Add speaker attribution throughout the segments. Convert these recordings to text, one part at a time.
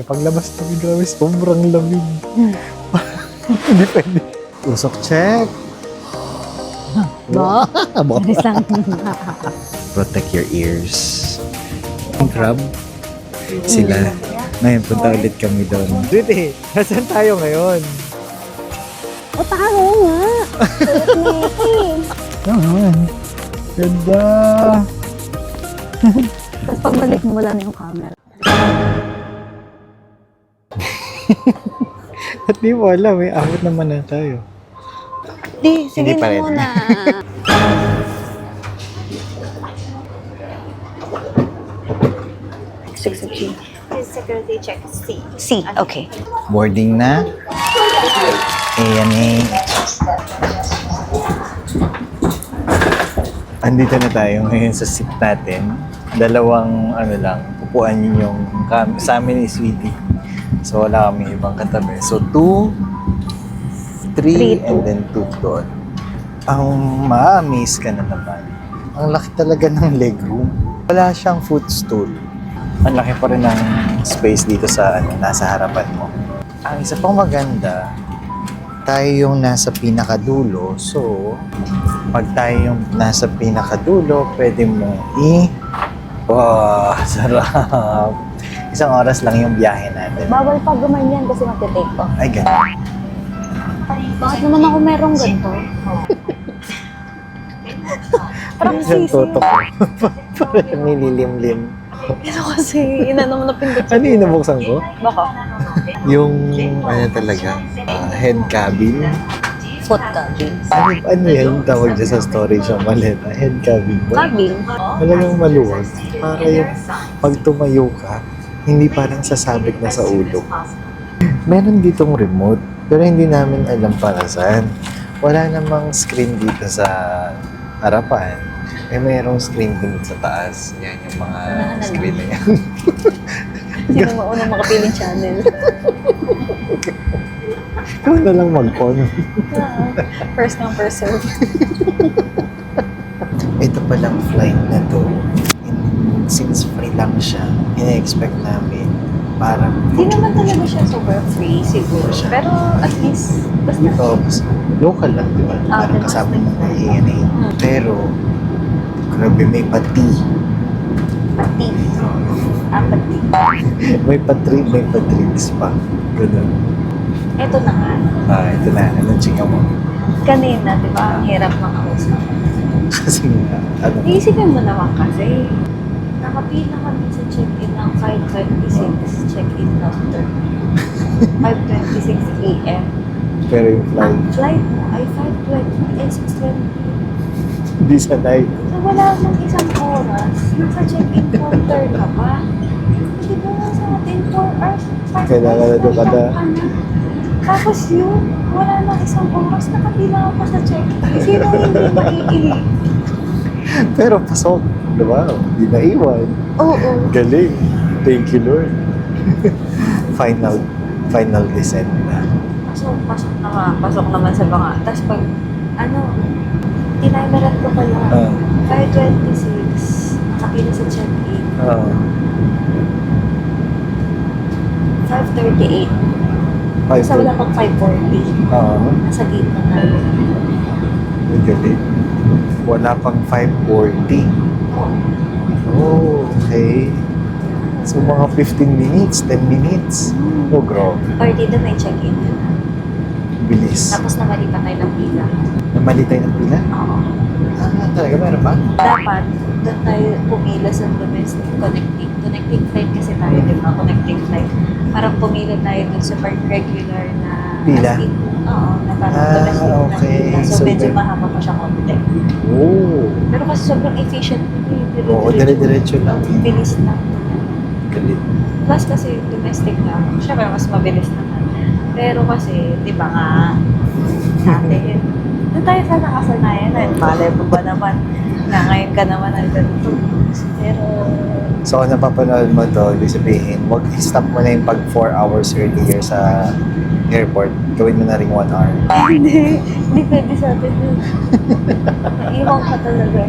Speaker 1: Paglabas namin, grabe, sobrang lamig. Hindi pwede. Usok check.
Speaker 2: Bo? Bilis lang.
Speaker 1: Protect your ears. Yung crab, sila. Ngayon, punta ulit kami doon. Dito nasaan tayo ngayon?
Speaker 2: O, tayo nga.
Speaker 1: Oo naman. Ganda.
Speaker 2: Tapos pagbalik mo wala na yung camera.
Speaker 1: At di mo alam, abot naman na tayo.
Speaker 2: Di, sige
Speaker 1: Hindi pa
Speaker 2: na
Speaker 1: rin.
Speaker 2: muna.
Speaker 3: Security check C.
Speaker 2: C, okay.
Speaker 1: Boarding na. ANA. Andito na tayo ngayon sa seat natin. Dalawang upuan yung sa amin is sweetie. So wala kami ibang katabi. So 2, 3, and then 2 doon. Ang ma-amaze ka na naman. Ang laki talaga ng legroom. Wala siyang footstool. Ang laki pa rin ng space dito sa nasa harapan mo. Ang isa pang maganda, tayo yung nasa pinakadulo. So, pag tayo yung nasa pinakadulo, pwede mo wow, sarap. Isang oras lang yung biyahe natin.
Speaker 2: Bawal pa gumanyan kasi matitake ko.
Speaker 1: Ay, ganun.
Speaker 2: Bakit naman ako merong ganito? Parang
Speaker 1: Isang
Speaker 2: sisi.
Speaker 1: toto ko. Parang nililimlim.
Speaker 2: Ito kasi, inano mo na pindot.
Speaker 1: Ano yung nabuksan ko?
Speaker 2: Baka.
Speaker 1: Yung, talaga, head cabin.
Speaker 2: Foot cabin.
Speaker 1: Ano yan yung tawag dyan sa storage ng maleta? Head cabin ba?
Speaker 2: Cabin?
Speaker 1: Talagang maluwag. Para yung pag tumayo ka, hindi parang sasabit na sa ulo. Meron ditong remote, pero hindi namin alam para saan. Wala namang screen dito sa harapan. Mayroong screen din sa taas. Yan yung mga screen na yan.
Speaker 2: Sino maunang makapiling channel?
Speaker 1: Ikaw na lang mag-on.
Speaker 2: First come, first serve.
Speaker 1: Ito palang flight na to. Since free lang siya, ina-expect namin parang
Speaker 2: Hindi naman talaga siya super free siguro.
Speaker 1: Siya.
Speaker 2: Pero at least, basta
Speaker 1: local lang, di ba? Parang
Speaker 2: diba?
Speaker 1: kasama ng ANA. Pero, grabe, may pati.
Speaker 2: pati. Pati.
Speaker 1: May patrings pa. Ganun.
Speaker 2: Ito na nga.
Speaker 1: Ito na. Anong chika mo?
Speaker 2: Kanina, di ba, ang hirap makausap.
Speaker 1: Kasi nga,
Speaker 2: Iisipin mo naman kasi, nakapila kami sa check-in ng 5:26, check-in counter. 5:26 a.m.
Speaker 1: pero yung
Speaker 2: Ang
Speaker 1: flight,
Speaker 2: flight mo ay 5:20 and 6:20.
Speaker 1: hindi sanay.
Speaker 2: So wala nang isang oras, nasa check-in counter ka pa. Di ba nga sa atin, 4 hours, 5
Speaker 1: Kailangan na doon ka na.
Speaker 2: Tapos yun, wala nang isang oras, nakapila ako sa check-in. Sino hindi maiilig?
Speaker 1: Pero pasok, di ba? Hindi naiwan.
Speaker 2: Oo.
Speaker 1: Galing. Thank you, Lord. Final descent na.
Speaker 2: Pasok naman sa banga. Tapos pag, tinimeran ko pala, 5:26, nakapila sa check-in, 5:38. Basta wala pang 5:40. Nasa gate na namin.
Speaker 1: Galing. Wala pang 5:40. Oh, okay. So, mga 15 minutes, 10 minutes. Oh, grabe.
Speaker 2: 30 doon may check-in.
Speaker 1: Bilis.
Speaker 2: Tapos namali pa tayo ng pila.
Speaker 1: Namali tayo ng pila?
Speaker 2: Oo.
Speaker 1: Talaga, meron ba?
Speaker 2: Dapat, doon tayo pumila sa domestic connecting. Connecting flight kasi tayo, di ba? Connecting flight. Parang pumila tayo doon sa regular na
Speaker 1: Pila?
Speaker 2: as in, oo, na parang domestic
Speaker 1: okay.
Speaker 2: na pila. So,
Speaker 1: So,
Speaker 2: medyo
Speaker 1: then-
Speaker 2: mahaba pa siya konti.
Speaker 1: Oh.
Speaker 2: Pero kasi sobrang efficient.
Speaker 1: Oo, dire-diretso lang.
Speaker 2: Bilis lang.
Speaker 1: Galing.
Speaker 2: Plus kasi domestic na, syempre mas mabilis naman. Pero kasi, di ba nga, sa atin, doon tayo sa nakasanayan na, malay mo ba naman, na ngayon ka naman ang ganito. Pero,
Speaker 1: So, kung napapanood mo to, ibig sabihin, stop mo na yung pag 4 hours earlier sa airport. Gawin mo na rin 1 hour.
Speaker 2: hindi pwede sa atin yun. Naiwan ka talaga.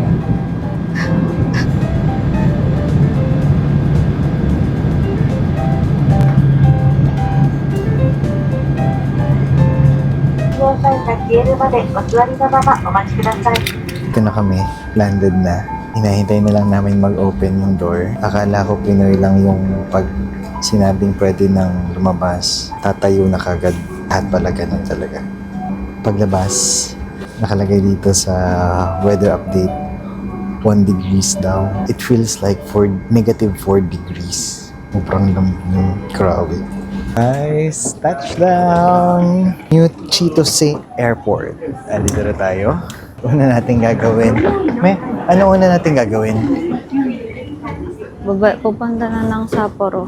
Speaker 3: 消えるまでお座りのままお待ちください。
Speaker 1: Ito na kami, landed na. Hinahintay na lang namin mag-open yung door. Akala ko Pinoy lang yung pag sinabing pwede nang lumabas, tatayo na kagad. Lahat pala ganun talaga. Paglabas, nakalagay dito sa weather update, 1 degrees daw. It feels like negative 4 degrees. Sobrang lamig yung grabe. Guys, touchdown! New Chitose Airport. Dito na tayo. Una natin gagawin. Ano una natin gagawin?
Speaker 2: Pupunta na lang Sapporo.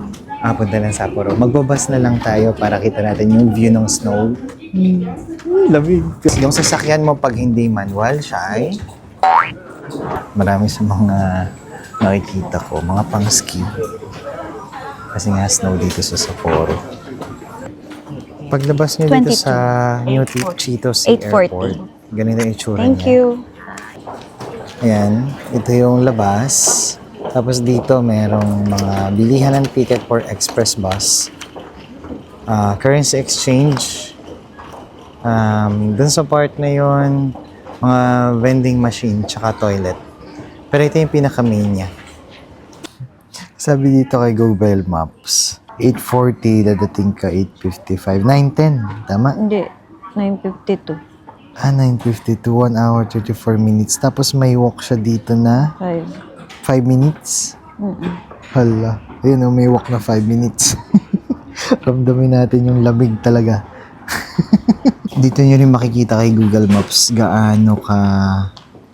Speaker 1: Punta ng Sapporo. Magbabas na lang tayo para kita natin yung view ng snow. Lamig. Yung sasakyan mo pag hindi manual, siya ay marami sa mga nakikita ko, mga pang-ski. Kasi nga snow dito sa Sapporo. Paglabas nyo dito
Speaker 2: 22.
Speaker 1: sa New Chitose
Speaker 2: 8:40.
Speaker 1: Airport, ganito yung itsura
Speaker 2: Thank
Speaker 1: niya.
Speaker 2: you.
Speaker 1: Ayan, ito yung labas. Tapos dito merong mga bilihan ng ticket for express bus. Currency exchange. Dun sa part na yon, mga vending machine tsaka toilet. Pero ito yung pinaka-main niya. Sabi dito kay Google Maps, 8:40, dadating ka 8:55. 9:10, tama?
Speaker 2: Hindi, 9:52.
Speaker 1: 9:52, 1 hour, 34 minutes. Tapos may walk siya dito na 5 minutes. Hala, ayun may walk na 5 minutes. Ramdamin natin yung lamig talaga. Dito nyo rin makikita kay Google Maps gaano ka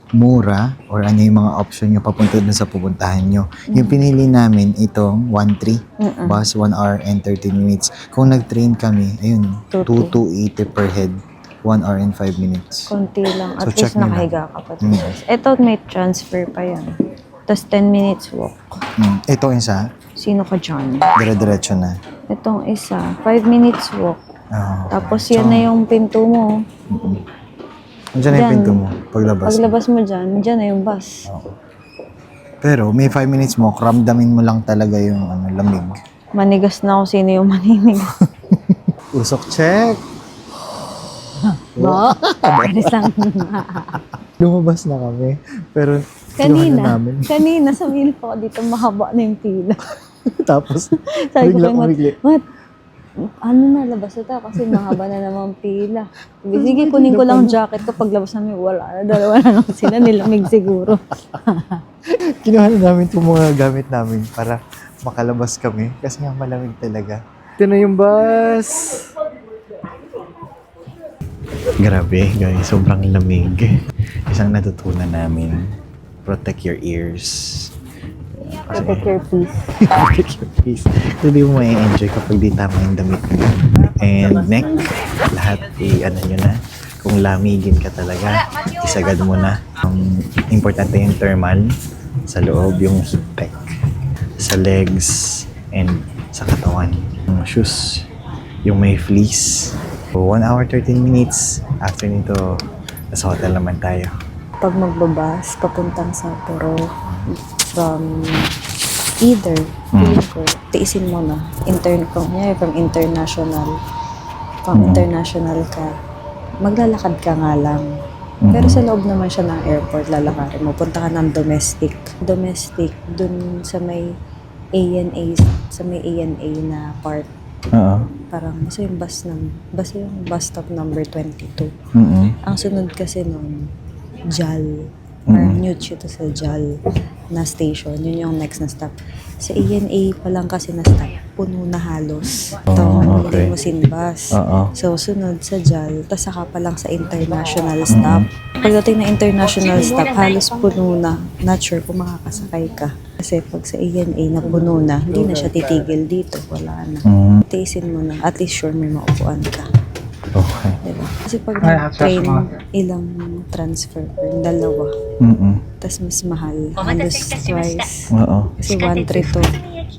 Speaker 1: mura or ano yung mga option nyo papunta dun sa pupuntahan nyo. Yung pinili namin, itong 1-3 bus, 1 hour and 13 minutes. Kung nag-train kami, ayun, 2,280 per head, 1 hour and 5 minutes.
Speaker 2: Konti lang. At
Speaker 1: So, check
Speaker 2: least
Speaker 1: nyo
Speaker 2: nakahiga ka pa.
Speaker 1: Mm.
Speaker 2: Ito may transfer pa yan. Tapos 10 minutes walk.
Speaker 1: Ito isa,
Speaker 2: Sino ka dyan?
Speaker 1: dire-diretso na.
Speaker 2: Itong isa, 5 minutes walk.
Speaker 1: Oh,
Speaker 2: Tapos yan na yung pinto mo.
Speaker 1: Andiyan na yung
Speaker 2: Dyan.
Speaker 1: pinto mo, paglabas.
Speaker 2: Paglabas mo dyan na yung bus.
Speaker 1: Pero may 5 minutes mo, ramdamin mo lang talaga yung lamig.
Speaker 2: Manigas na kung sino yung maninigas.
Speaker 1: Usok check!
Speaker 2: Ba? Aris lang.
Speaker 1: Lumabas na kami. Pero kinuha na namin.
Speaker 2: kanina sabihin ko dito mahaba na yung pila.
Speaker 1: Tapos,
Speaker 2: Sabi ko
Speaker 1: bigla
Speaker 2: kay Matt,
Speaker 1: umigli.
Speaker 2: Matt, ano na, labas na tayo kasi mahaba na naman pila. Sige, kunin ko lang jacket ko. Paglabas namin, wala na. Dalawa na lang sila. Nilamig siguro.
Speaker 1: Kinuha na namin itong mga gamit namin para makalabas kami. Kasi nga malamig talaga. Ito na yung bus! Grabe guys, sobrang lamig. Isang natutunan namin, protect your ears.
Speaker 2: Protect your peace.
Speaker 1: Protect your face. Hindi mo ma-enjoy kapag di tama yung damit mo. And neck, lahat nyo na. Kung lamigin ka talaga, isagad mo na. Importante yung thermal sa loob, yung heat tech sa legs and sa katawan. Yung shoes, yung may fleece. So, 1 hour 13 minutes. After nito, nasa hotel naman tayo.
Speaker 2: Pag magbabas, papuntang Sapporo, from either, feeling ko, tiisin mo na. From international ka, maglalakad ka nga lang. Pero sa loob naman siya ng airport, lalakarin mo. Punta ka ng domestic. Domestic, dun sa may ANA, na part.
Speaker 1: Oo.
Speaker 2: Parang basta yung bus stop number 22.
Speaker 1: Mm-hmm.
Speaker 2: Ang sunod kasi nung JAL, parang new to sa JAL na station, yun yung next na stop. Sa ANA pa lang kasi na stop, puno na halos.
Speaker 1: okay.
Speaker 2: Hindi mo sinbus.
Speaker 1: Oo.
Speaker 2: So, sunod sa JAL, tas saka pa lang sa international stop. Pagdating na international stop, halos puno na. Not sure kung makakasakay ka. Kasi pag sa ANA na puno na, hindi na siya titigil dito. Wala na. Tiisin mo na. At least sure may maupuan ka.
Speaker 1: Okay.
Speaker 2: Diba? Kasi pag train, ilang transfer? Dalawa. Tas mas mahal. Halos twice.
Speaker 1: Oo.
Speaker 2: Kasi 1-3 to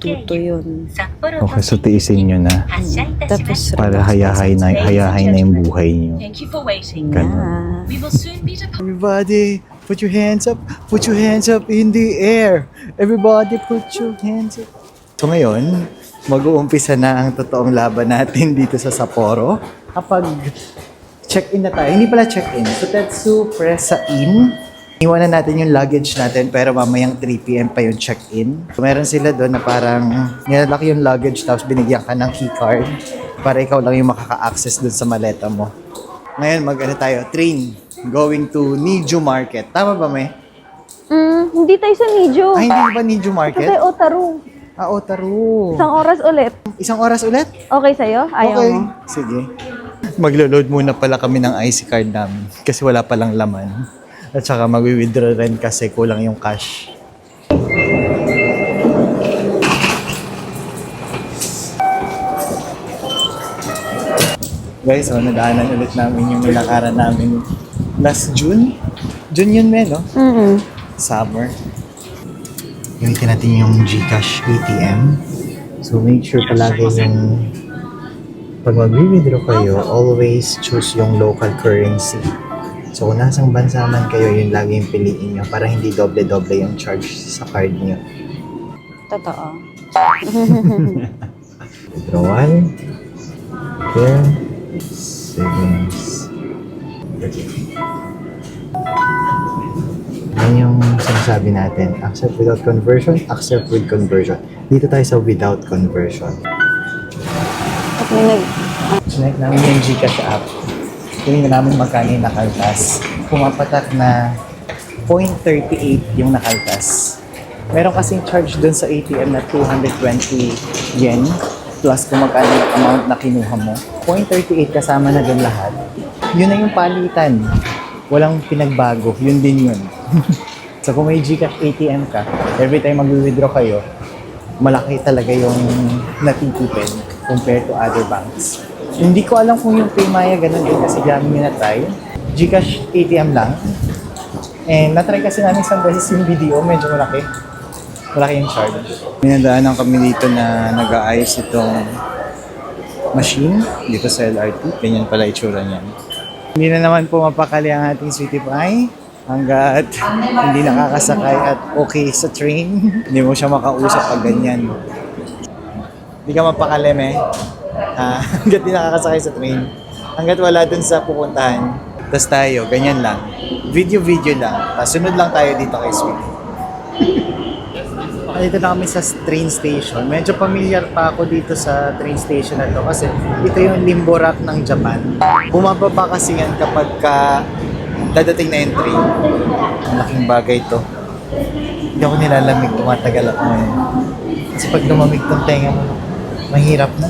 Speaker 2: 2 yun.
Speaker 1: Okay, so tiisin nyo na.
Speaker 2: Tapos
Speaker 1: Para hayahay na yung buhay nyo.
Speaker 4: Thank you for waiting.
Speaker 2: na.
Speaker 4: We will soon be departing.
Speaker 1: Everybody, put your hands up. Put your hands up in the air. Everybody, put your hands up. So ngayon, mag-uumpisa na ang totoong laban natin dito sa Sapporo. Kapag Check-in na tayo. Hindi pala check-in. So, Tetsu, press sa in. Iwanan natin yung luggage natin pero mamayang 3 p.m. pa yung check-in. So, meron sila doon na parang nilalaki yung luggage tapos binigyan ka ng keycard para ikaw lang yung makaka-access doon sa maleta mo. Ngayon, tayo, train going to Niju Market. Tama ba, May?
Speaker 2: Hindi tayo sa Nijo.
Speaker 1: Ay, hindi ba Niju Market?
Speaker 2: Kasi Otaru.
Speaker 1: Otaru.
Speaker 2: Isang oras ulit.
Speaker 1: Isang oras ulit?
Speaker 2: Okay sa'yo? Ayaw
Speaker 1: Okay.
Speaker 2: mo?
Speaker 1: Sige. Maglo-load muna pala kami ng IC card namin kasi wala palang laman. At saka mag-withdraw rin kasi kulang yung cash. Guys, nadaanan ulit namin yung nilakaran namin last June. June yun, no? Summer. Gamitin natin yung GCash ATM. So, make sure palagi yung pag mag-withdraw kayo, always choose yung local currency. So, kung nasang bansa man kayo, yun lagi yung piliin nyo para hindi doble-doble yung charge sa card nyo.
Speaker 2: Totoo.
Speaker 1: Withdrawal. Here. Savings. Yan yung sinasabi natin. Accept without conversion, accept with conversion. Dito tayo sa without conversion. Sinek namin yung GCash app. Tingnan namin magkano yung nakaltas. Pumapatak na 0.38 yung nakaltas. Meron kasing charge dun sa ATM na 220 yen plus kung magkano yung amount na kinuha mo. 0.38 kasama na dun lahat. Yun na yung palitan. Walang pinagbago. Yun din yun. So kung may GCash ATM ka, every time mag-withdraw kayo, malaki talaga yung natitipid compared to other banks. Hindi ko alam kung yung Paymaya ganun din kasi gamit nyo na-try. GCash ATM lang. And na-try kasi namin isang beses yung video, medyo malaki. Malaki yung charge. Minadaanan kami dito na nag-aayos itong machine dito sa LRT. Ganyan pala itsura niyan. Hindi na naman pumapakali ang ating sweetie pie hanggat hindi nakakasakay at okay sa train. Hindi mo siya makausap pag ganyan. Hindi ka mapakali, me. Hanggat di nakakasakay sa train. Hanggat wala dun sa pupuntahan. Tapos tayo, ganyan lang. Video lang. Tapos sunod lang tayo dito kay Sweetie. Dito na kami sa train station. Medyo familiar pa ako dito sa train station na to kasi ito yung limbo rack ng Japan. Bumababa kasi yan kapag dadating na yung train. Ang laking bagay to. Hindi ako nilalamig, tumatagal ako ngayon. Kasi pag lumamig tong tenga mo, mahirap na.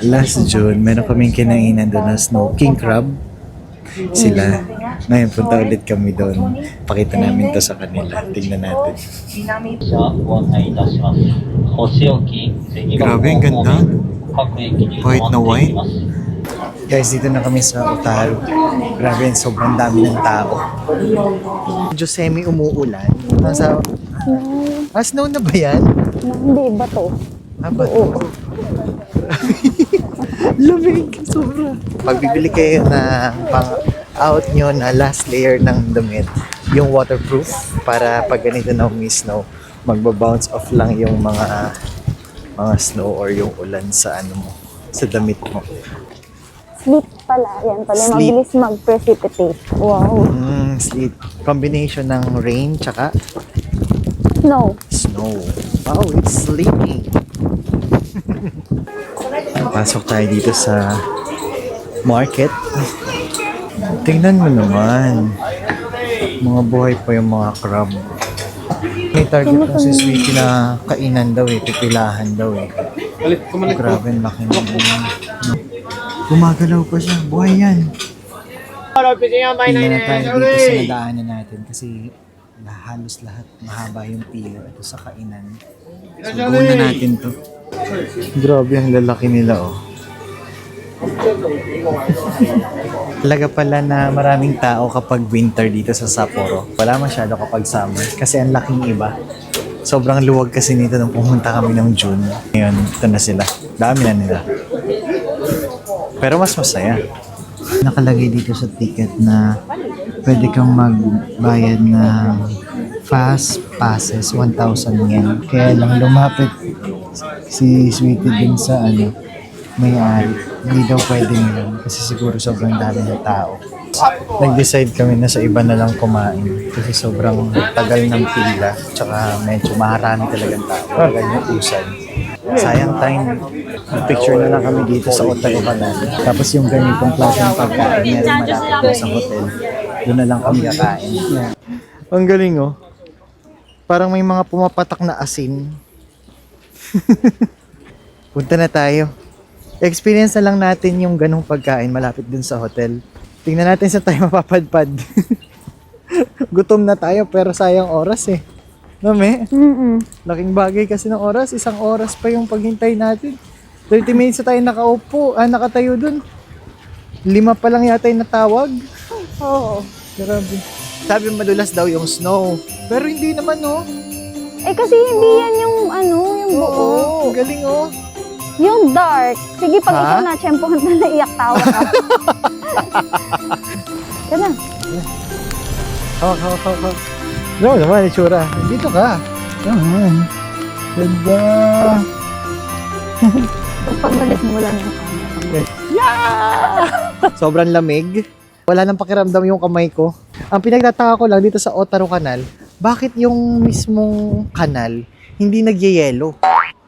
Speaker 1: Last June, meron kaming kinainan doon na snow king crab. Sila. Ngayon, punta ulit kami doon. Pakita namin to sa kanila. Tingnan natin. Grabe, ang ganda. White na white. Guys, dito na kami sa Otaru. Grabe, sobrang dami ng tao. Medyo semi-umuulan. Snow na ba yan?
Speaker 2: Hindi, bato.
Speaker 1: Bato. Lamig, sobra. Pag bibili kayo na pang-out nyo na last layer ng damit, yung waterproof, para pag ganito na snow, magbabounce off lang yung mga snow or yung ulan sa sa damit mo.
Speaker 2: Sleep pala. Yan pala.
Speaker 1: Sleep.
Speaker 2: Mabilis mag-precipitate. Wow.
Speaker 1: Sleep. Combination ng rain tsaka
Speaker 2: Snow.
Speaker 1: snow. Wow, it's sleeping. Pasok tayo dito sa market. Tingnan mo naman. Mga buhay pa yung mga crab. May target po si Sweetie na kainan daw pipilahan daw Grabe, ang laki naman. Gumagalaw pa siya. Buhay yan. Tingnan na tayo dito sa nadaanan natin kasi halos lahat mahaba yung pila ito sa kainan. So, gawin na natin to. Grabe ang lalaki nila, Talaga pala na maraming tao kapag winter dito sa Sapporo. Wala masyado kapag summer kasi ang laking iba. Sobrang luwag kasi nito nung pumunta kami ng June. Ngayon, ito na sila. Dami na nila. Pero mas masaya. Nakalagay dito sa ticket na pwede kang magbayad ng fast passes, 1,000 yen. Kaya lang lumapit si Sweetie din sa may-ari. Hindi daw pwede ngayon kasi siguro sobrang dami ng tao. Nag-decide kami na sa iba na lang kumain kasi sobrang tagal ng pila tsaka medyo maharami talagang tao. Tagal ng usan. Sayang time. Picture na lang kami dito sa Otago Canal. Tapos yung ganitong klaseng pagkain meron malapit doon sa hotel. Doon na lang kami kakain. Ang galing oh. Parang may mga pumapatak na asin. Punta na tayo. Experience na lang natin yung ganong pagkain malapit dun sa hotel. Tingnan natin sa tayo mapapadpad. Gutom na tayo pero sayang oras eh. No, me? Laking bagay kasi ng oras. 1 oras pa yung paghintay natin. 30 minutes na tayo nakatayo dun. 5 pa lang yata yung natawag.
Speaker 2: Oo.
Speaker 1: Grabe. Sabi madulas daw yung snow. Pero hindi naman oh.
Speaker 5: Eh kasi hindi yan yung yung buo.
Speaker 1: Oo, galing oh.
Speaker 5: Yung dark. Sige, pag
Speaker 1: Ha?
Speaker 5: ikaw na, tiyempohan na naiyak tawa ka. Yan na.
Speaker 1: Hawak. No, naman, itsura. Dito ka. Naman. Ganda.
Speaker 5: Tapos pagbalik mo, wala na yung camera.
Speaker 1: Sobrang lamig. Wala nang pakiramdam yung kamay ko. Ang pinagtataka ko lang dito sa Otaru Canal, bakit yung mismong kanal hindi nagyayelo?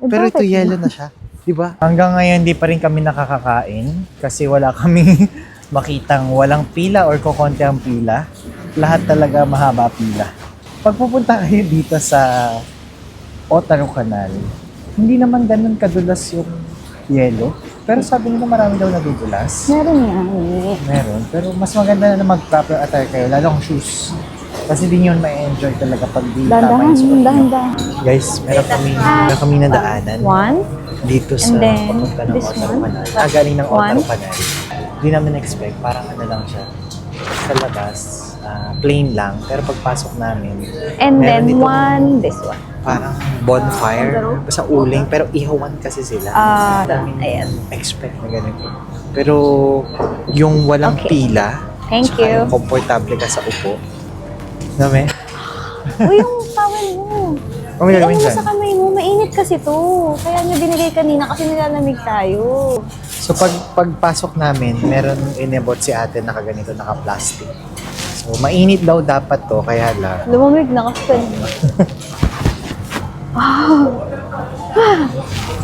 Speaker 1: Pero ito yelo na siya. Diba? Hanggang ngayon, di pa rin kami nakakakain kasi wala kami makitang walang pila or kukonti ang pila. Lahat talaga mahaba pila. Pag pupunta kayo dito sa Otaru Canal, hindi naman ganun kadulas yung yelo. Pero sabi nila marami daw nadudulas.
Speaker 5: Meron yan.
Speaker 1: Meron. Pero mas maganda na mag-proper attire kayo, lalo kung shoes. Kasi di nyo ma-enjoy talaga pag di tama yung suot nyo.
Speaker 5: Dahan-dahan.
Speaker 1: Guys, meron kami na daanan
Speaker 5: One.
Speaker 1: dito sa
Speaker 5: And then,
Speaker 1: papunta ng
Speaker 5: this
Speaker 1: Otaru
Speaker 5: one.
Speaker 1: Canal. Galing ng
Speaker 5: One.
Speaker 1: Otaru Canal. Hindi namin expect, parang ano lang siya. Sa labas, plain lang. Pero pagpasok namin,
Speaker 5: And
Speaker 1: meron
Speaker 5: then
Speaker 1: ditong
Speaker 5: one, this one.
Speaker 1: parang bonfire sa uling. Pero ihawan kasi sila. Hindi namin
Speaker 5: ayan.
Speaker 1: expect na ganito. Pero yung walang
Speaker 5: Okay.
Speaker 1: pila,
Speaker 5: Thank
Speaker 1: tsaka
Speaker 5: you.
Speaker 1: yung komportable ka sa upo. Dami?
Speaker 5: Uy, yung towel mo.
Speaker 1: Ano may
Speaker 5: Ano
Speaker 1: gagawin
Speaker 5: mo
Speaker 1: dyan?
Speaker 5: sa kamay mo? Mainit kasi to. Kaya nyo binigay kanina kasi nilalamig tayo.
Speaker 1: So pagpasok namin, meron inebot si ate na kaganito, naka-plastic. So mainit daw dapat to, kaya lang.
Speaker 5: Lumamig na kasi kanina.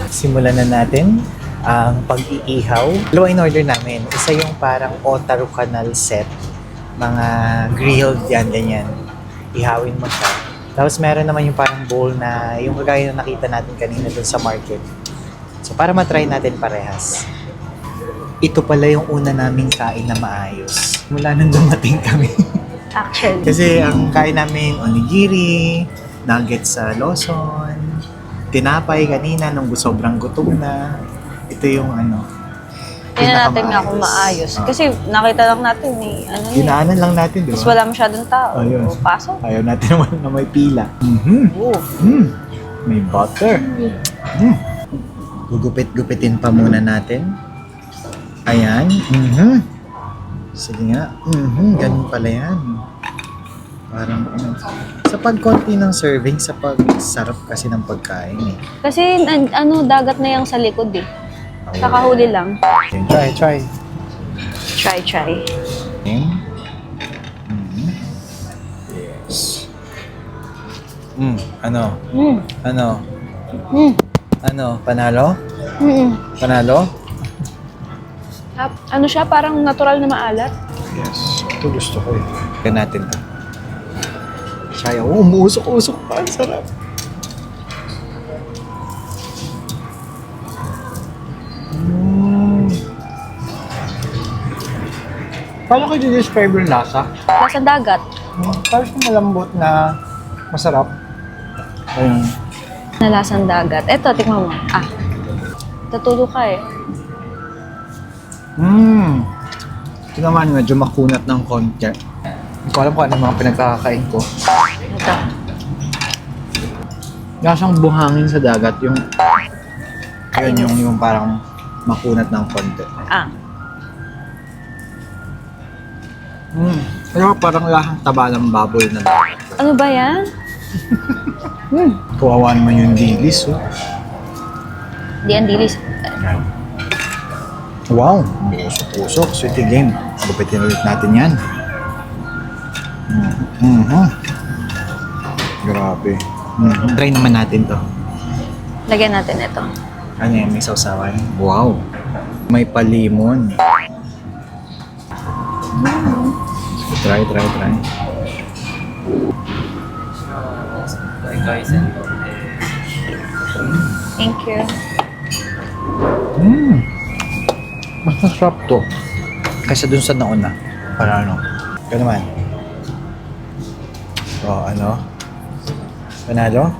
Speaker 1: Simulan na natin ang pag-iihaw. Dalawa in order namin. Isa yung parang Otaru Canal set. Mga grilled yan, ganyan. Ihawin mo siya. Tapos meron naman yung parang bowl na yung kagaya na nakita natin kanina dun sa market. So para matry natin parehas. Ito pala yung una naming kain na maayos. Mula nang dumating kami.
Speaker 5: Actually.
Speaker 1: Kasi ang kain namin, onigiri, nuggets sa Lawson, tinapay kanina nung sobrang gutom na. Ito yung
Speaker 2: Tingnan natin nga kung
Speaker 1: pinakamaayos.
Speaker 2: maayos. Kasi nakita lang natin
Speaker 1: Dinaanan lang natin, di
Speaker 2: Tapos
Speaker 1: ba?
Speaker 2: wala masyadong tao.
Speaker 1: Ayun.
Speaker 2: O, pasok.
Speaker 1: Ayaw natin naman na may pila. May butter. Gugupit-gupitin pa muna natin. Ayan. Sige nga. Ganun pala yan. Parang sa pagkonti ng serving, sa pagsarap kasi ng pagkain eh.
Speaker 2: Kasi dagat na yung sa likod eh. Kakahuli lang.
Speaker 1: Try.
Speaker 2: Try.
Speaker 1: Yes. Ano? Ano? Ano? Panalo? Panalo?
Speaker 2: Ano siya? Parang natural na maalat.
Speaker 1: Yes. Ito gusto ko eh. Kaya natin to. Sayang. Umuusok-usok pa. Ang sarap. Paano ko i-describe yung lasa?
Speaker 2: Lasang dagat.
Speaker 1: Parang malambot na masarap. Ayun.
Speaker 2: Na lasang dagat. Eto, tikman mo. Tutulog ka eh.
Speaker 1: Ito naman, medyo makunat ng konti. Hindi ko alam kung ano yung mga pinagkakakain ko.
Speaker 2: Ito.
Speaker 1: Lasang buhangin sa dagat, yung yung parang makunat ng konti. Pero parang lasang taba ng baboy na dagat.
Speaker 2: Ano ba yan?
Speaker 1: Kawawa naman yung dilis, oh.
Speaker 2: Di ang dilis.
Speaker 1: Wow, usok-usok. Sweetie game. Gupitin ulit natin yan. Grabe. Try naman natin to.
Speaker 5: Lagyan natin ito.
Speaker 1: Ano yan? May sausawan? Wow. May palimon. Try.
Speaker 5: Thank you.
Speaker 1: Mas masarap to. Kaysa dun sa nauna. Para ano? Ikaw naman. O, ano? Panalo?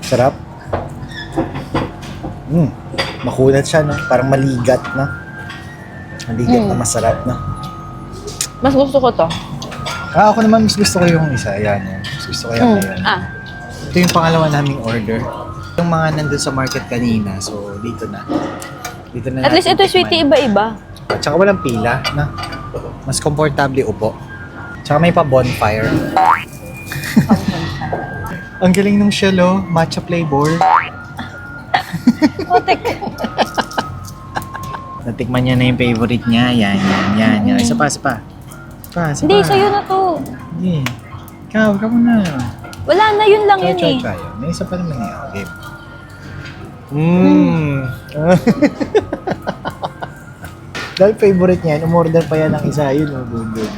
Speaker 1: Sarap? Makulat siya, no? Parang maligat, no? Maligat na masarap, no?
Speaker 5: Mas gusto ko to.
Speaker 1: Ako naman, mas gusto ko yung isa. Yan, yan. Mas gusto ko yung yan. Ito yung pangalawa naming order. Yung mga nandun sa market kanina. So, dito na. Dito na
Speaker 5: At least
Speaker 1: natin
Speaker 5: ito,
Speaker 1: tikman.
Speaker 5: sweetie, iba-iba.
Speaker 1: At saka walang pila, na. Mas komportable upo. Tsaka may pa bonfire. Ang galing nung shell, oh. Matcha flavor.
Speaker 5: Otek.
Speaker 1: Natikman niya na yung favorite niya. Yan. Isa pa.
Speaker 5: Hindi, sa'yo na to.
Speaker 1: Hindi. Ikaw muna.
Speaker 5: Wala na, yun lang yun eh.
Speaker 1: Try. May isa pa naman yan. Okay. Dahil favorite niya, umorder pa yan ng isa. Yun, good.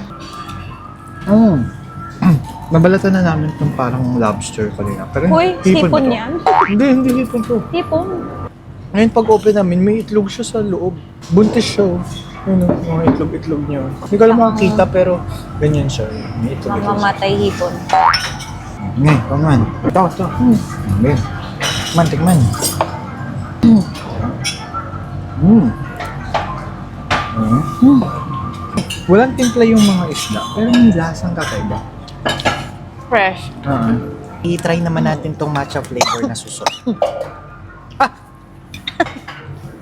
Speaker 1: Nabalatan na namin itong parang lobster kanina. Pero
Speaker 5: Uy,
Speaker 1: hipon ba
Speaker 5: sipon
Speaker 1: to?
Speaker 5: yan.
Speaker 1: Hindi hipon to.
Speaker 5: Tipong.
Speaker 1: Ngayon pag open namin, may itlog siya sa loob. Buntis siya. Ano, mga itlog niya. Hindi ko lang makakita pero ganyan siya. May itlog.
Speaker 5: Mamamatay hipon.
Speaker 1: Ngayon, paman. Ito. Ngayon. Tikman. Walang timpla yung mga isda, pero may lasang kakaiba.
Speaker 5: Fresh.
Speaker 1: I-try naman natin tong matcha flavor na suso.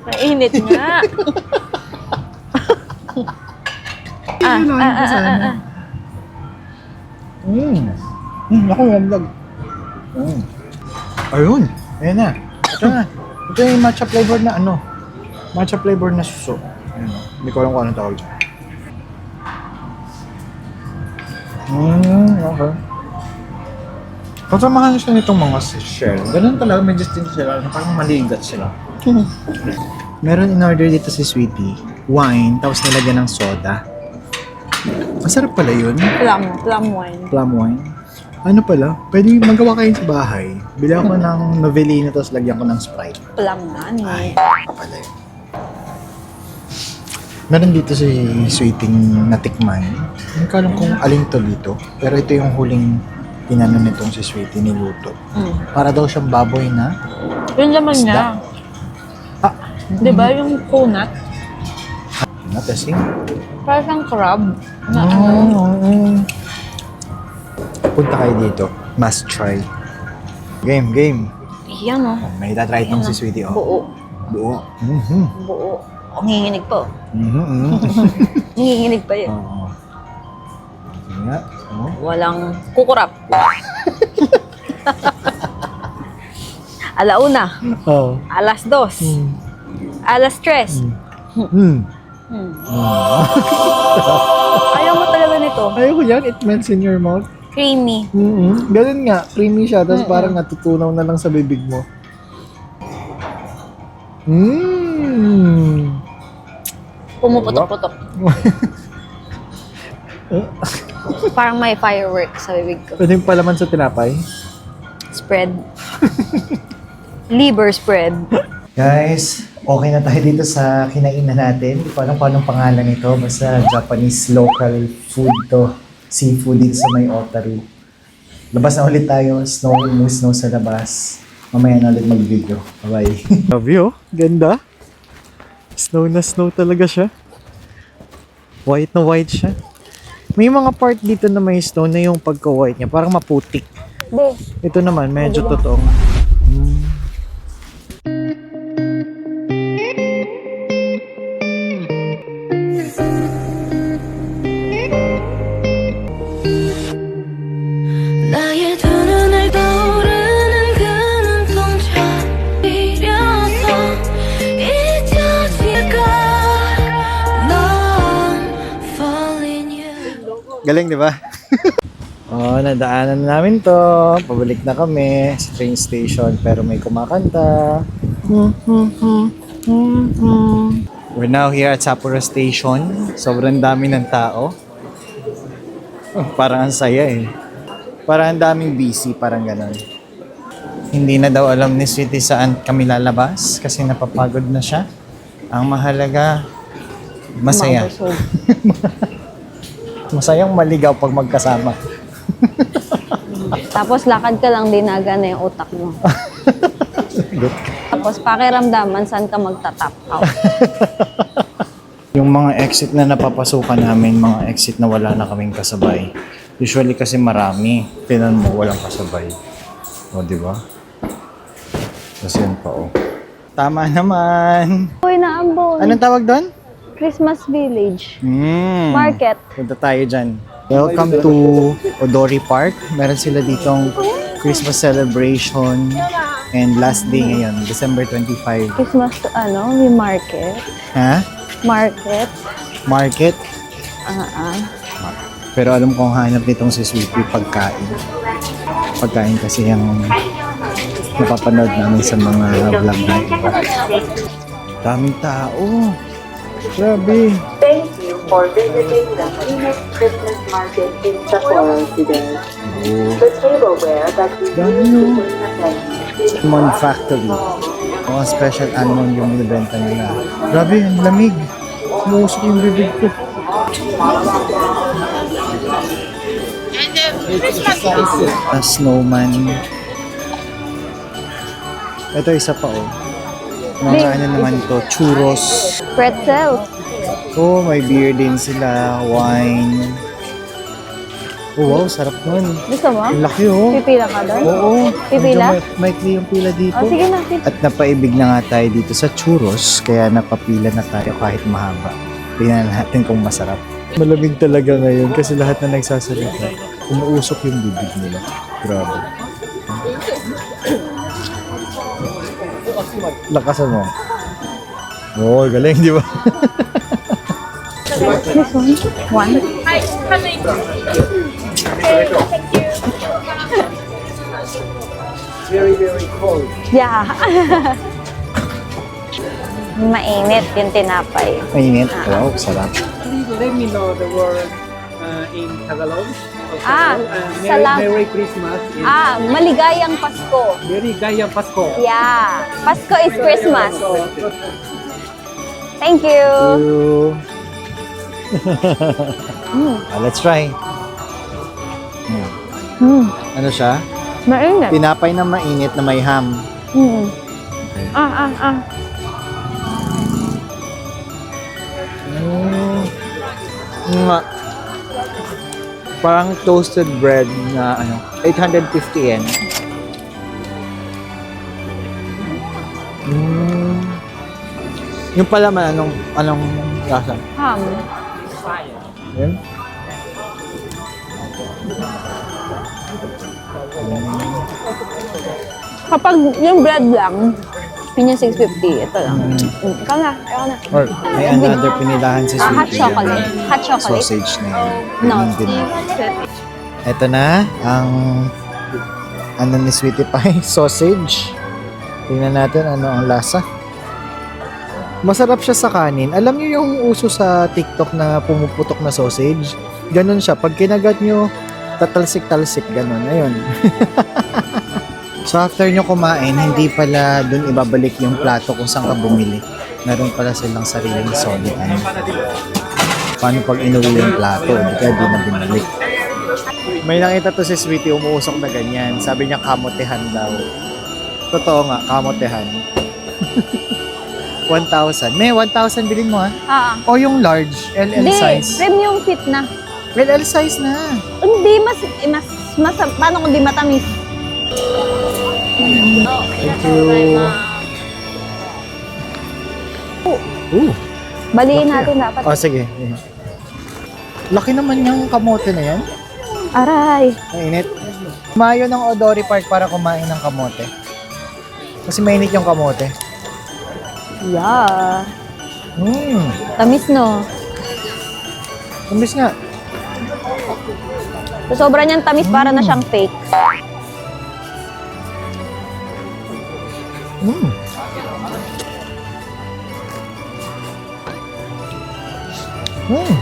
Speaker 5: Mainit nga.
Speaker 1: Ako yung vlog. Ayun. Ayan na. Ito na. Ito yung matcha flavor na ano. Matcha flavor na suso. Ayun. Hindi ko alam kung anong tawag dyan. Okay. Kasamahan siya nitong mga shell. Ganun talaga, may distinct sila. Parang maligat sila. Meron in-order dito si Sweetie. Wine, tapos nilagyan ng soda. Masarap pala yun.
Speaker 5: Plum wine.
Speaker 1: Plum wine. Ano pala? Pwede magawa kayo sa bahay. Bili ako ng Novelino, tapos lagyan ko ng Sprite.
Speaker 5: Plum nga
Speaker 1: Ay, pala yun. Meron dito si Sweeting natikman. Hindi ko alam kung alin to dito. Pero ito yung huling inano nitong si Sweetie niluto. Para daw siyang baboy na
Speaker 5: Yun laman
Speaker 1: isda.
Speaker 5: niya. Diba yung coconut?
Speaker 1: Natasing.
Speaker 5: Parang siyang crab. Na ano.
Speaker 1: Punta kayo dito. Must try. Game.
Speaker 5: Yan o.
Speaker 1: May itatry itong si Sweetie. Oh.
Speaker 5: Buo.
Speaker 1: Buo.
Speaker 5: Buo. Ang nginginig pa.
Speaker 1: Mhm.
Speaker 5: Nginginig pa yun.
Speaker 1: Oo. Sige nga. Oh.
Speaker 5: Walang kukurap. Alauna.
Speaker 1: Oh.
Speaker 5: Alas 2. Alas 3. Ayaw mo talaga nito.
Speaker 1: Ayoko yan. It melts in your mouth.
Speaker 5: Creamy.
Speaker 1: Ganun nga. Creamy siya. Tapos parang natutunaw na lang sa bibig mo.
Speaker 5: Pumuputok-putok. Parang may fireworks sa bibig ko.
Speaker 1: Pwede yung palaman sa tinapay.
Speaker 5: Spread. Liver spread.
Speaker 1: Guys, okay na tayo dito sa kinainan natin. Hindi ko alam kung anong pangalan nito. Basta Japanese local food to. Seafood dito sa may Otaru. Labas na ulit tayo. Snow sa labas. Mamaya na ulit mag-video. Bye-bye. Love you. Ganda. Snow na snow talaga siya. White na white siya. May mga part dito na may snow na yung pagka-white niya. Parang maputik.
Speaker 5: Bo.
Speaker 1: Ito naman, medyo totoong.
Speaker 6: 나의 두 눈을 떠오르는 그 눈동자 이려서 잊혀지
Speaker 1: Galing, di ba? Oh, nadaanan na namin to. Pabalik na kami sa train station pero may kumakanta. We're now here at Sapporo Station. Sobrang dami ng tao. Oh, parang ang saya eh. Parang ang daming busy, parang ganon. Hindi na daw alam ni Sweetie saan kami lalabas kasi napapagod na siya. Ang mahalaga, masaya. Masayang maligaw pag magkasama.
Speaker 5: Tapos lakad ka lang, dinagana yung utak mo. Tapos pakiramdaman saan ka magta-tap out.
Speaker 1: Yung mga exit na napapasukan namin, mga exit na wala na kaming kasabay. Usually kasi marami. Tinan mo, walang kasabay. O, di ba? Kasi yun pa, o. Tama naman.
Speaker 5: Uy, naambon.
Speaker 1: Anong tawag doon?
Speaker 5: Christmas Village.
Speaker 1: Mm.
Speaker 5: Market.
Speaker 1: Punta tayo dyan. Welcome to Odori Park. Meron sila ditong Christmas celebration. And last day ngayon, December 25.
Speaker 5: Christmas, may market.
Speaker 1: Ha?
Speaker 5: Market.
Speaker 1: Market? Pero alam kong hanap nitong si Sweetie pagkain. Pagkain kasi yung napapanood namin sa mga vlog na iba. Daming tao. Grabe.
Speaker 3: Thank you for visiting the Phoenix Christmas Market in Sapporo today.
Speaker 1: Oh.
Speaker 3: The tableware that we
Speaker 1: Dami
Speaker 3: use
Speaker 1: yun.
Speaker 3: between the menus is
Speaker 1: Almond Factory. Mga special almond yung binibenta nila. Grabe, ang lamig. Umusok yung bibig ko. A snowman. Ito isa pa oh. Mga ano naman to, churros.
Speaker 5: Pretzel.
Speaker 1: Oh, may beer din sila, wine. Oh, wow, sarap nun.
Speaker 5: Gusto mo?
Speaker 1: Ang laki oh.
Speaker 5: Pipila ka doon?
Speaker 1: Oo.
Speaker 5: Pipila?
Speaker 1: Medyo maikli yung pila dito.
Speaker 5: Oh, sige na.
Speaker 1: At napaibig na nga tayo dito sa churros, kaya napapila na tayo kahit mahaba. Tingnan natin kung masarap. Malamig talaga ngayon kasi lahat na nagsasalita, umuusok yung bibig nila. Grabe. Lakasan mo. Oh, galing, di ba?
Speaker 5: This one? One?
Speaker 1: Very, very cold.
Speaker 5: Yeah. Mainit yung tinapay.
Speaker 1: Mainit. Wow, sarap.
Speaker 7: Please let me know the word in Tagalog.
Speaker 5: Merry
Speaker 7: Christmas.
Speaker 5: Maligayang Pasko.
Speaker 7: Merry Gayang Pasko.
Speaker 5: Yeah. Pasko is Christmas. Thank you.
Speaker 1: Let's try. Ano siya?
Speaker 5: Mainit.
Speaker 1: Tinapay na mainit na may ham. Nga. Parang toasted bread na 850 yen. Yung palaman, anong lasa?
Speaker 5: Ham.
Speaker 1: Yun?
Speaker 5: Kapag yung bread lang, yun yung 650. Ito lang. Ikaw na.
Speaker 1: Or may another pinilahan si Sweetie.
Speaker 5: Hot chocolate. Hot chocolate.
Speaker 1: Sausage na yun.
Speaker 5: No.
Speaker 1: Yun din. Ito na, ang ano ni Sweetie Pie, sausage. Tingnan natin ano ang lasa. Masarap siya sa kanin. Alam niyo yung uso sa TikTok na pumuputok na sausage? Ganon siya. Pag kinagat nyo, tatalsik-talsik. Ganon. Ayun. So after nyo kumain, hindi pala dun ibabalik yung plato kung saan ka bumili. Meron pala silang sariling solidan. Paano pag inuwi yung plato? Hindi kaya di na binalik. May nakita to si Sweetie, umuusok na ganyan. Sabi niya kamotehan daw. Totoo nga, kamotehan. 1,000. May 1,000 bilhin mo ha? O yung large, LL
Speaker 5: Hindi,
Speaker 1: size.
Speaker 5: premium fit na.
Speaker 1: LL size na.
Speaker 5: Hindi, mas paano kung di matamis?
Speaker 1: Thank you.
Speaker 5: Baliin natin dapat.
Speaker 1: O sige. Laki naman yung kamote na yan.
Speaker 5: Aray.
Speaker 1: Mainit. Mayo ng Odori Park para kumain ng kamote. Kasi mainit yung kamote.
Speaker 5: Yeah.
Speaker 1: Hmm.
Speaker 5: Tamis no?
Speaker 1: Tamis nga.
Speaker 5: So, sobra niyang tamis para na siyang fake.
Speaker 1: Mm. Mm.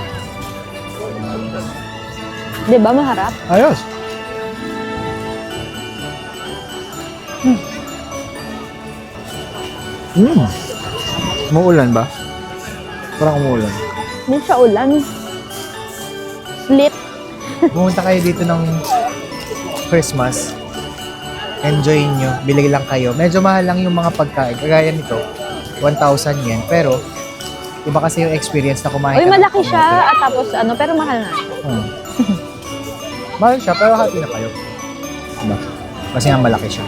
Speaker 5: Di ba, maharap?
Speaker 1: Ayos. Mm. Umuulan ba? Parang umuulan.
Speaker 5: Hindi siya ulan. Slit.
Speaker 1: Pumunta kayo dito ng Christmas. Enjoy nyo. Bili lang kayo. Medyo mahal lang yung mga pagkain. Kagaya nito, 1,000 yen. Pero, iba kasi yung experience na kumain
Speaker 5: Uy,
Speaker 1: ka ng
Speaker 5: malaki
Speaker 1: kamote.
Speaker 5: siya. At tapos, pero mahal na.
Speaker 1: Hmm. Mahal siya, pero happy na kayo. Diba? Kasi nga malaki siya.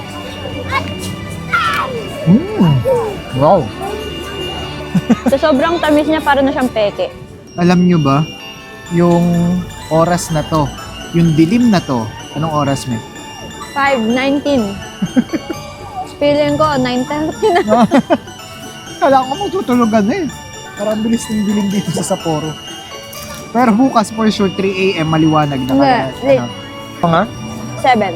Speaker 1: Wow!
Speaker 5: So, sobrang tamis niya para na siyang peke.
Speaker 1: Alam nyo ba, yung oras na to, yung dilim na to, anong oras mo?
Speaker 5: 5:19. Feeling ko, 9:30 na.
Speaker 1: Kala ko matutulugan na eh. Parang bilis ng dilim dito sa Sapporo. Pero bukas for sure, 3 a.m. maliwanag na
Speaker 5: Hindi,
Speaker 1: kaya.
Speaker 5: late.
Speaker 1: Ano nga?
Speaker 5: 7.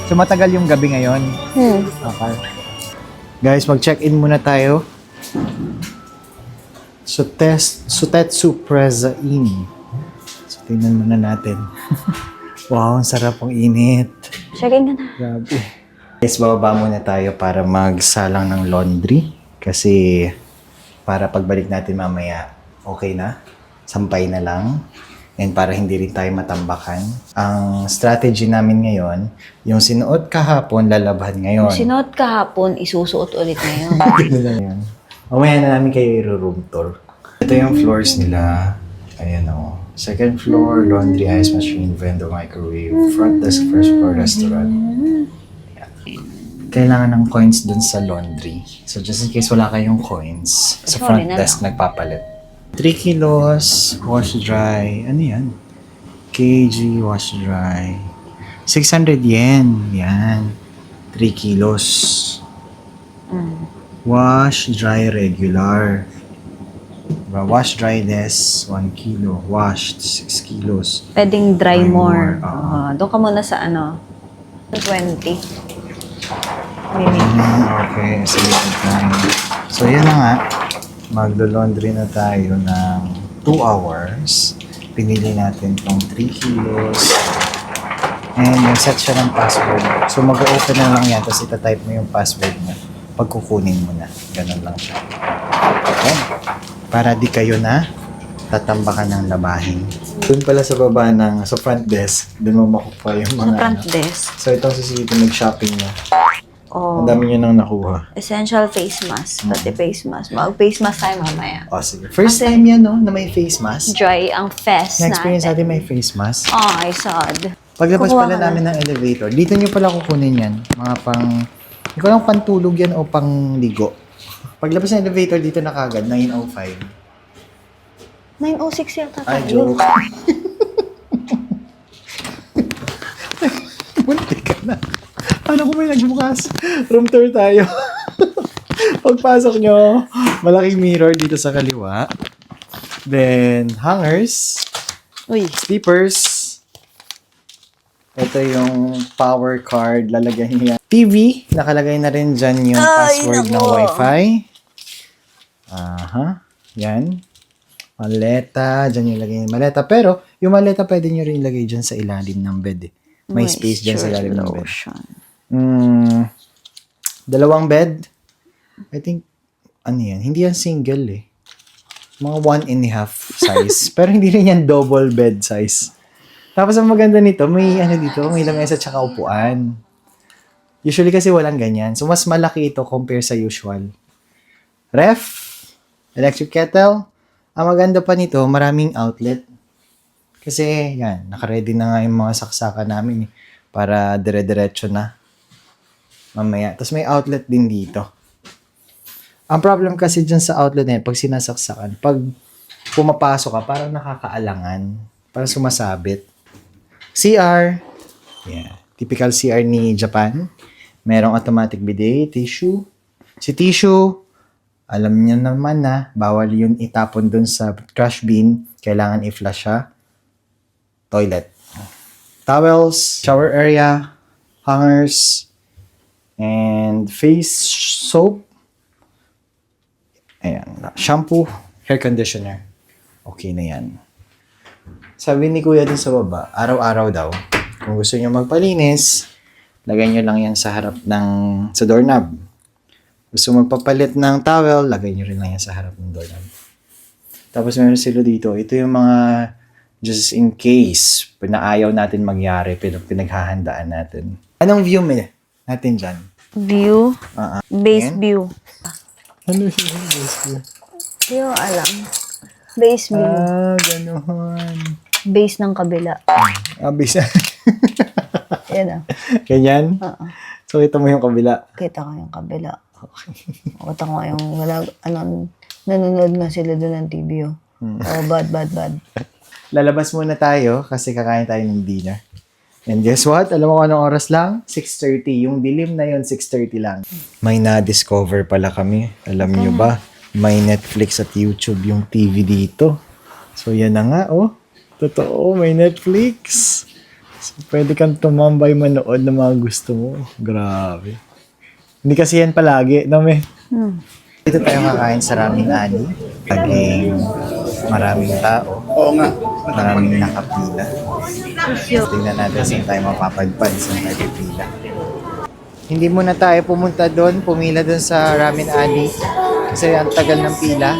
Speaker 1: So matagal yung gabi ngayon. Okay. Guys, mag-check-in muna tayo. Sutetsu Plaza Inn. So tingnan muna natin. Wow, ang sarap ang init.
Speaker 5: Checking ka na.
Speaker 1: Grabe. Guys, bababa muna tayo para magsalang ng laundry. Kasi para pagbalik natin mamaya, okay na. Sampay na lang. And para hindi rin tayo matambakan. Ang strategy namin ngayon, yung sinuot kahapon, lalaban ngayon.
Speaker 2: Sinuot kahapon, isusuot ulit ngayon.
Speaker 1: Ganun lang yun. Mamaya na namin kayo i-room tour. Ito yung floors nila. Ayan o. Second floor, laundry, ice machine, vendor, microwave, front desk, first floor, restaurant. Ayan. Kailangan ng coins dun sa laundry. So just in case wala kayong coins, sa
Speaker 2: Sorry
Speaker 1: front
Speaker 2: na
Speaker 1: desk nagpapalit. 3 kilos, wash dry. Ano yan? kg, wash dry. 600 yen. Yan. 3 kilos. Wash dry regular. Diba? Wash dry less, 1 kilo. Washed, 6 kilos.
Speaker 2: Pwedeng dry
Speaker 1: Dry
Speaker 2: more.
Speaker 1: more, oo.
Speaker 2: Doon ka muna sa 20. Maybe.
Speaker 1: Okay, sige. So, yan na nga. Maglo-laundry na tayo ng 2 hours. Pinili natin tong 3 kilos. And yung set siya ng password. So, mag-open na lang yan. Tapos itatype mo yung password mo. Pagkukunin mo na. Ganun lang siya. Okay. Para di kayo na tatambakan ng labahin. Doon pala sa baba ng, sa front desk, doon mo makukuha yung
Speaker 2: Sa
Speaker 1: mga
Speaker 2: front
Speaker 1: ano.
Speaker 2: desk.
Speaker 1: So, itong si nag-shopping na.
Speaker 2: Oh.
Speaker 1: Ang dami nyo nang nakuha.
Speaker 2: Essential face mask. Pati face mask. Mag-face mask tayo mamaya.
Speaker 1: O, sige. First
Speaker 2: Kasi-
Speaker 1: time yan, no? Na may face mask.
Speaker 2: Dry ang fest
Speaker 1: Na-experience
Speaker 2: natin.
Speaker 1: natin may face mask.
Speaker 2: Ay, sad.
Speaker 1: Paglabas
Speaker 2: Kukuha
Speaker 1: pala
Speaker 2: ka na.
Speaker 1: namin ng elevator, dito nyo pala kukunin yan. Mga pang... Hindi ko lang pantulog yan o pang ligo. Paglabas ng elevator, dito na kagad, 9:05.
Speaker 2: 9:06 yata tayo.
Speaker 1: Ay, joke. Munti ka na. Paano kung may nagbukas? Room tour tayo. Pagpasok nyo, malaking mirror dito sa kaliwa. Then, hangers.
Speaker 2: Uy.
Speaker 1: Sleepers. Ito yung power card. Lalagyan niya. TV. Nakalagay na rin dyan yung password ng Wi-Fi. Aha. Yan. Maleta. Dyan yung lagay yung maleta. Pero, yung maleta pwede nyo rin ilagay dyan sa ilalim ng bed. Eh. May space dyan sa ilalim ng bed. Dalawang bed. I think, ano yan? Hindi yan single eh. Mga 1.5 size. Pero hindi rin yan double bed size. Tapos ang maganda nito, may ano dito, may lamesa tsaka upuan. Usually kasi walang ganyan. So mas malaki ito compare sa usual. Ref, electric kettle. Ang maganda pa nito, maraming outlet. Kasi yan, nakaready na nga yung mga saksakan namin eh, para dire-diretso na mamaya. Tapos may outlet din dito. Ang problem kasi dyan sa outlet na yun, pag sinasaksakan, pag pumapasok ka, parang nakakaalangan. Parang sumasabit. CR. Yeah. Typical CR ni Japan. Merong automatic bidet, tissue. Si tissue, alam niyo naman na, bawal yun itapon dun sa trash bin. Kailangan i-flush siya. toilet. Towels, shower area, hangers, and face soap. Ayan. Shampoo, hair conditioner. Okay na yan. Sabi ni Kuya din sa baba, araw-araw daw, kung gusto nyo magpalinis, lagay nyo lang yan sa harap sa doorknob. Gusto magpapalit ng towel, lagay nyo rin lang yan sa harap ng doorknob. Tapos meron sila dito, ito yung mga just in case na ayaw natin mangyari, pinaghahandaan natin. Anong view natin dyan?
Speaker 5: View. Base
Speaker 1: Ayan.
Speaker 5: view.
Speaker 1: Ano yung base view?
Speaker 5: Hindi ko alam. Base view.
Speaker 1: Gano'n.
Speaker 5: Base ng kabila.
Speaker 1: Base.
Speaker 5: Yan ah.
Speaker 1: Ganyan?
Speaker 5: Oo.
Speaker 1: So, ito mo yung kabila.
Speaker 5: Kita ko yung kabila. Kita ko yung nanonood na sila doon ng TV oh. Oh, bad.
Speaker 1: Lalabas muna tayo kasi kakain tayo ng dinner. And guess what? Alam mo kung anong oras lang? 6:30. Yung dilim na yun, 6:30 lang. May na-discover pala kami. Alam nyo ba? May Netflix at YouTube yung TV dito. So, yan na nga, oh. Totoo, may Netflix. So, pwede kang tumambay manood ng mga gusto mo. Grabe. Hindi kasi yan palagi, no, me? Dito tayo kakain sa Ramen Alley. Laging maraming tao. Oo nga. Maraming nakapila. Tingnan natin saan tayo mapapadpad, saan tayo pipila. Hindi muna tayo pumunta doon, pumila doon sa Ramen Alley. Kasi ang tagal ng pila.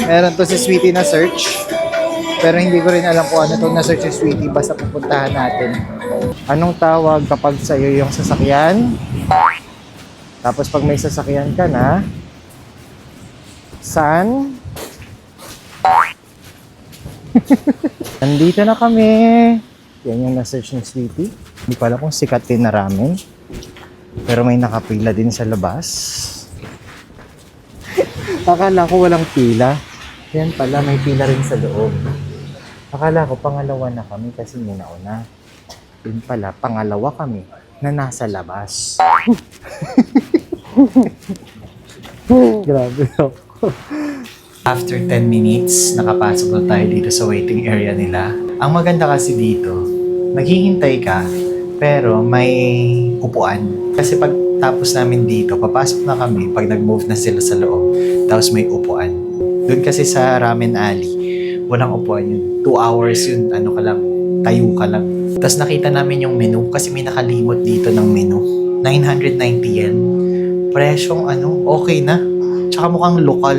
Speaker 1: Meron to si Sweetie na search. Pero hindi ko rin alam kung ano itong na-search si Sweetie. Basta pupuntahan natin. Anong tawag kapag sa'yo yung sasakyan? Tapos pag may sasakyan ka na, saan? Nandito na kami. Yan yung na-search ni Sweetie. Hindi ko alam kung sikat din na ramen. Pero may nakapila din sa labas. Akala ko walang pila. Yan pala, may pila rin sa loob. Akala ko pangalawa na kami kasi minauna. Yun pala, pangalawa kami na nasa labas. Grabe ako. After 10 minutes, nakapasok na tayo dito sa waiting area nila. Ang maganda kasi dito, naghihintay ka, pero may upuan. Kasi pag tapos namin dito, papasok na kami pag nag-move na sila sa loob. Tapos may upuan. Doon kasi sa Ramen Alley, walang upuan yun. 2 hours yun, ano ka lang, tayo ka lang. Tapos nakita namin yung menu kasi may nakalimot dito ng menu. 990 yen. Presyong okay na. Tsaka mukhang lokal.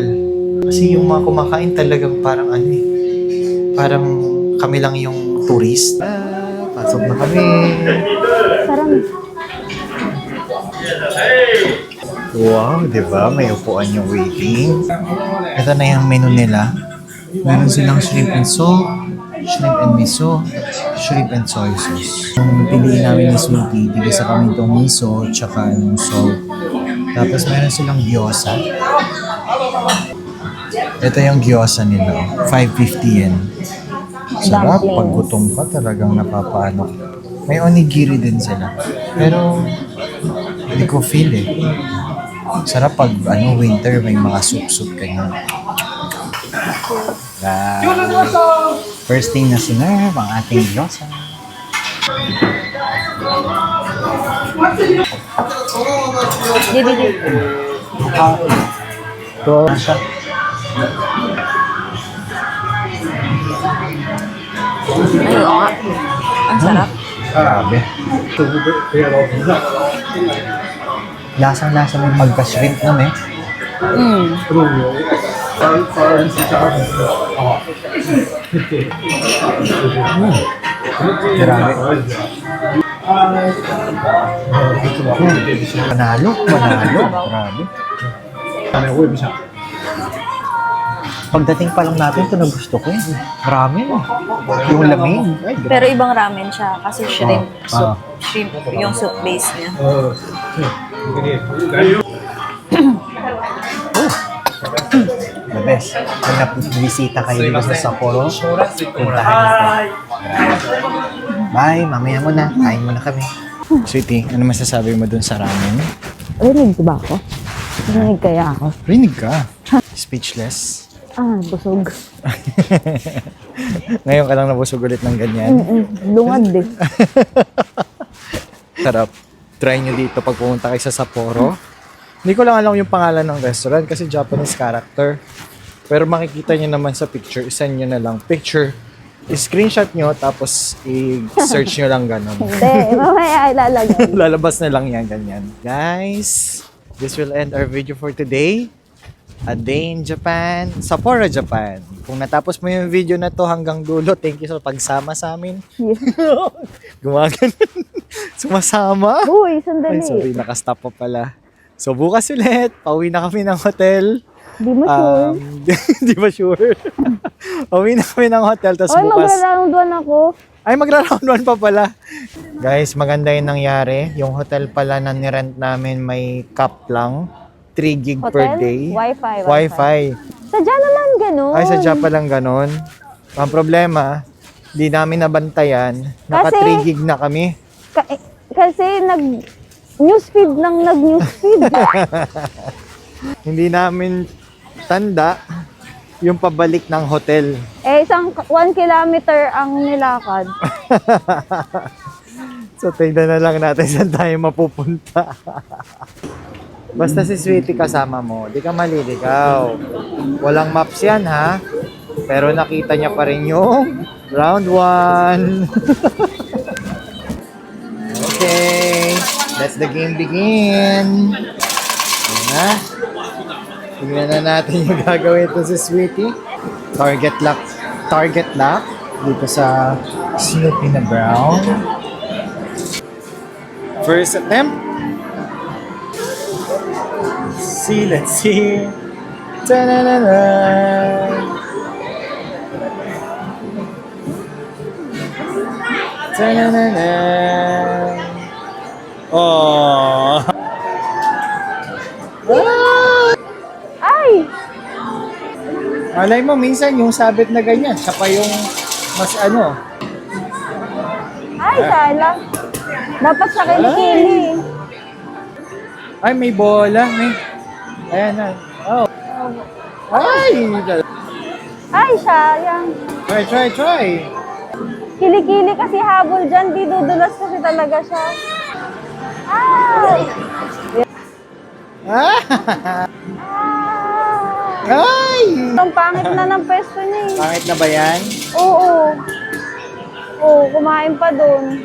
Speaker 1: Kasi yung mga kumakain talagang parang parang kami lang yung tourist. Pasok na kami.
Speaker 5: Parang
Speaker 1: Wow, di ba? May upuan yung waiting. Ito na yung menu nila. Meron silang shrimp and salt, shrimp and miso, shrimp and soy sauce. Yung piliin namin ni Sweetie, tigisa kami itong miso, tsaka yung salt. Tapos meron silang gyoza. Ito yung gyoza nila. 550 yen. Sarap. Pag gutom ka, talagang napapaano. May onigiri din sila. Pero, hindi ko feel eh. Sarap pag winter, may mga soup-soup ganyan. First thing na sinerve, ang ating gyoza. Ito siya.
Speaker 2: Ang sarap.
Speaker 1: Grabe. Lasang-lasa may magka-shrimp na Grabe. Panalo. Grabe. Pagdating pa lang natin, ito na gusto ko. Marami. Yung lamig.
Speaker 2: Pero ibang ramen siya kasi shrimp soup. Shrimp yung soup base niya.
Speaker 1: The best. Kung napisita kayo dito sa Sapporo, puntahan nyo. Bye, mamaya mo na. Kain mo na kami. Sweetie, ano masasabi mo dun sa ramen?
Speaker 5: rinig ba ako? Rinig kaya ako?
Speaker 1: Rinig ka. Speechless.
Speaker 5: Busog.
Speaker 1: Ngayon ka lang nabusog ulit ng ganyan.
Speaker 5: Lungad eh.
Speaker 1: Sarap. Try nyo dito pag pumunta kayo sa Sapporo. Hindi ko lang alam yung pangalan ng restaurant kasi Japanese character. Pero makikita nyo naman sa picture. Isend nyo na lang. Picture. I-screenshot nyo tapos i-search nyo lang ganon.
Speaker 5: Hindi, mamaya ilalagay.
Speaker 1: Lalabas na lang yan, ganyan. Guys, this will end our video for today. A day in Japan, Sapporo, Japan. Kung natapos mo yung video na to hanggang dulo, thank you sa pagsama sa amin.
Speaker 5: Yes.
Speaker 1: Gumagan. Sumasama.
Speaker 5: Uy,
Speaker 1: Ay,
Speaker 5: sandali.
Speaker 1: sorry, nakastop pa pala. So, bukas ulit, pauwi na kami ng hotel.
Speaker 5: Di mo sure.
Speaker 1: Di ba sure? Pauwi na kami ng hotel, tapos
Speaker 5: Oy,
Speaker 1: bukas...
Speaker 5: magra-round 1 ako.
Speaker 1: Ay, magra-round 1 pa pala. Guys, maganda yung nangyari. Yung hotel pala na nirent namin may cap lang. 3 gig per
Speaker 5: Hotel?
Speaker 1: day.
Speaker 5: Wi-Fi. Sadya naman ganun.
Speaker 1: Ay, sadya palang ganon. Ang problema, di namin nabantayan. Naka
Speaker 5: Kasi-
Speaker 1: 3 gig na kami.
Speaker 5: Kasi newsfeed ng nag-newsfeed.
Speaker 1: Hindi namin tanda yung pabalik ng hotel.
Speaker 5: Isang 1 kilometer ang nilakad.
Speaker 1: So, tignan na lang natin saan tayo mapupunta. Basta si Sweetie kasama mo, di ka maliligaw. Walang maps yan, ha? Pero nakita niya pa rin yung round 1. Okay, let's the game begin. Ayan na. Tingnan na natin yung gagawin ito si Sweetie. Target lock dito sa Snoopy na brown. First attempt. Let's see. Ta-na-na-na. Ta-na-na-na. Oh.
Speaker 5: Ay!
Speaker 1: Malay mo, minsan yung sabit na ganyan, siya pa yung mas ano.
Speaker 5: Ay, sayang. Dapat sa kilikili.
Speaker 1: Ay, may bola. Ayan na. Oh. Ay!
Speaker 5: Ay, sayang.
Speaker 1: Try.
Speaker 5: Kilikili kasi habol dyan. Di dudulas kasi talaga siya. Ay!
Speaker 1: Ah! Ay!
Speaker 5: Ang pangit na ng pwesto niya eh.
Speaker 1: Pangit na ba yan?
Speaker 5: Oo. Oo, kumain pa dun.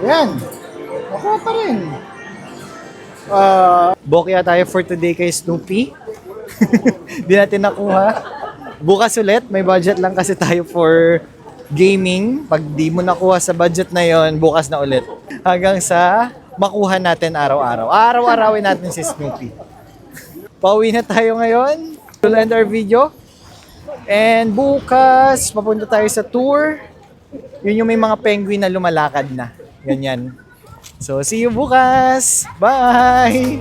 Speaker 1: Ayan. Nakuha pa rin. Bokya tayo for today kay Snoopy. Di natin nakuha. Bukas ulit, may budget lang kasi tayo for gaming. Pag di mo nakuha sa budget na yon, bukas na ulit. Hanggang sa makuha natin araw-araw. Araw-arawin natin si Snoopy. Pauwi na tayo ngayon. We'll end our video. And bukas, papunta tayo sa tour. Yun yung may mga penguin na lumalakad na. Ganyan. So, see you bukas. Bye!